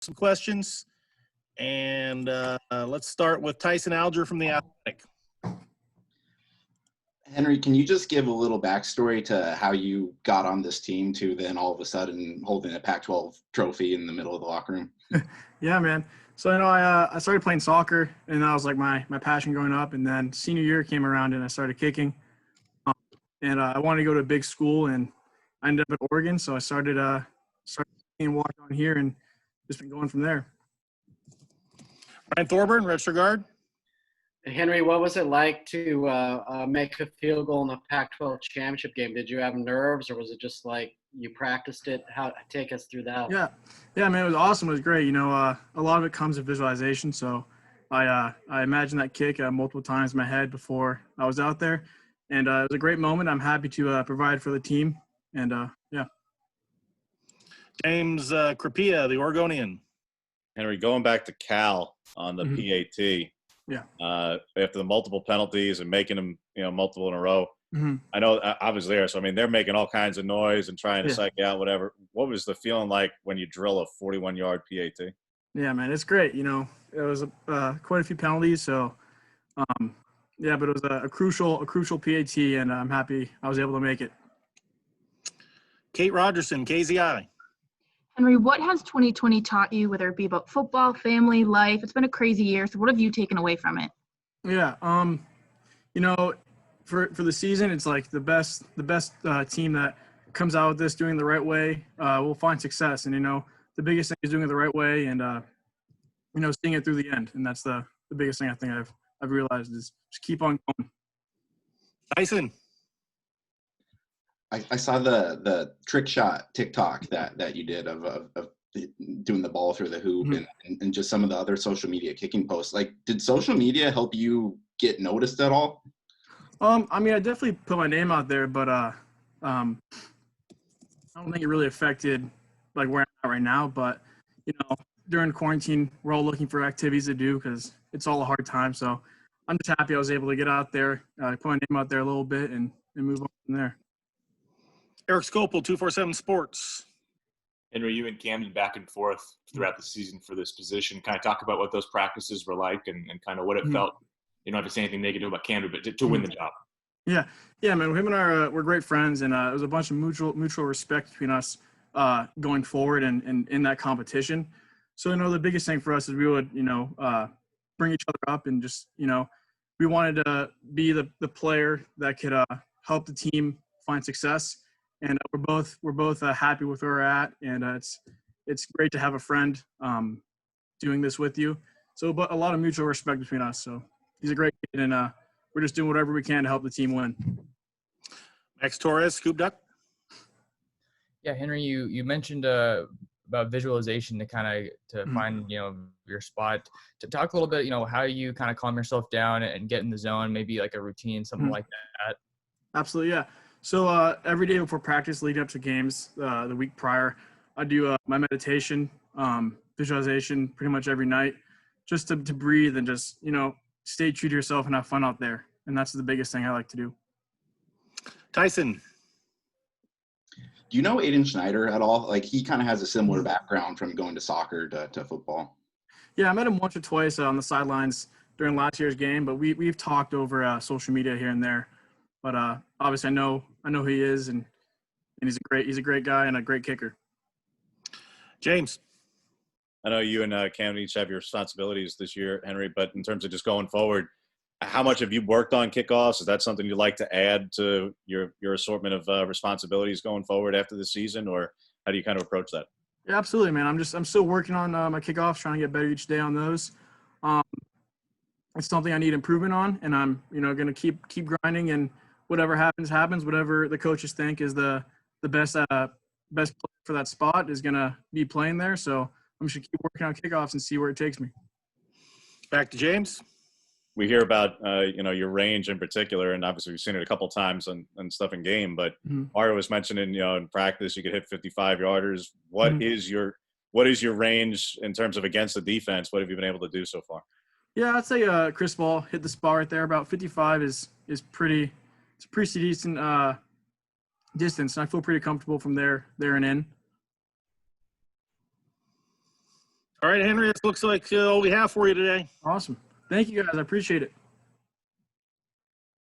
some questions. And let's start with Tyson Alger from The Athletic. Henry, can you just give a little backstory to how you got on this team to then all of a sudden holding a Pac-12 trophy in the middle of the locker room? Yeah, man. So I started playing soccer, and that was like my passion growing up. And then senior year came around, and I started kicking. I wanted to go to a big school, and I ended up at Oregon. So I started and walked on here, and just been going from there. Ryan Thorburn, register guard. Henry, what was it like to make a field goal in the Pac-12 championship game? Did you have nerves, or was it just like you practiced it? Take us through that. Yeah, man, it was awesome. It was great. You know, a lot of it comes with visualization. So I imagined that kick multiple times in my head before I was out there, and it was a great moment. I'm happy to provide for the team, and yeah. James Crapia, the Oregonian. Henry, going back to Cal on the PAT. Yeah. After the multiple penalties and making them, multiple in a row. Mm-hmm. I know I was there, so I mean they're making all kinds of noise and trying to psych you out, whatever. What was the feeling like when you drill a 41-yard PAT? Yeah, man, it's great. You know, it was quite a few penalties, so yeah, but it was a crucial PAT, and I'm happy I was able to make it. Kate Rogerson, KZI. Henry, what has 2020 taught you, whether it be about football, family, life? It's been a crazy year, so what have you taken away from it? Yeah, for the season, it's like the best team that comes out with this doing it the right way will find success. And the biggest thing is doing it the right way, and seeing it through the end. And that's the biggest thing I think I've realized is just keep on going. Tyson. I saw the trick shot TikTok that you did of doing the ball through the hoop, and just some of the other social media kicking posts. Like, did social media help you get noticed at all? I mean, I definitely put my name out there, but I don't think it really affected like where I'm at right now. But during quarantine, we're all looking for activities to do because it's all a hard time. So I'm just happy I was able to get out there, put my name out there a little bit, and move on from there. Eric Scopel, 247 Sports. Henry, you and Cam back and forth throughout the season for this position. Kind of talk about what those practices were like and kind of what it felt. You don't have to say anything negative about Cam, but to win the job. Yeah, man. Him and I we're great friends, and it was a bunch of mutual respect between us going forward and in that competition. So the biggest thing for us is we would bring each other up, and just we wanted to be the player that could help the team find success. And we're both happy with where we're at, and it's great to have a friend doing this with you. So, but a lot of mutual respect between us. So he's a great kid, and we're just doing whatever we can to help the team win. Max Torres, Scoop Duck. Yeah, Henry, you mentioned about visualization to find your spot. To talk a little bit, how you kind of calm yourself down and get in the zone, maybe like a routine, something like that. Absolutely, yeah. So every day before practice, leading up to games, the week prior, I do my meditation, visualization pretty much every night, just to breathe and just stay true to yourself and have fun out there. And that's the biggest thing I like to do. Tyson. Do you know Idenschneider at all? Like, he kind of has a similar background from going to soccer to football. Yeah, I met him once or twice on the sidelines during last year's game, but we've talked over social media here and there. But obviously, I know who he is, and he's a great guy and a great kicker. James. I know you and Cam each have your responsibilities this year, Henry, but in terms of just going forward, how much have you worked on kickoffs? Is that something you'd like to add to your assortment of responsibilities going forward after the season, or how do you kind of approach that? Yeah, absolutely, man. I'm still working on my kickoffs, trying to get better each day on those. It's something I need improvement on, and I'm going to keep grinding, and whatever happens, whatever the coaches think is the best player for that spot is going to be playing there. So I'm just going to keep working on kickoffs and see where it takes me. Back to James. We hear about, your range in particular, and obviously we've seen it a couple times and stuff in game, but Mario was mentioning, in practice you could hit 55-yarders. What is your range in terms of against the defense? What have you been able to do so far? Yeah, I'd say Chris Ball hit the spot right there. About 55 is pretty – it's a pretty decent distance, and I feel pretty comfortable from there and in. All right, Henry, this looks like all we have for you today. Awesome. Thank you guys. I appreciate it.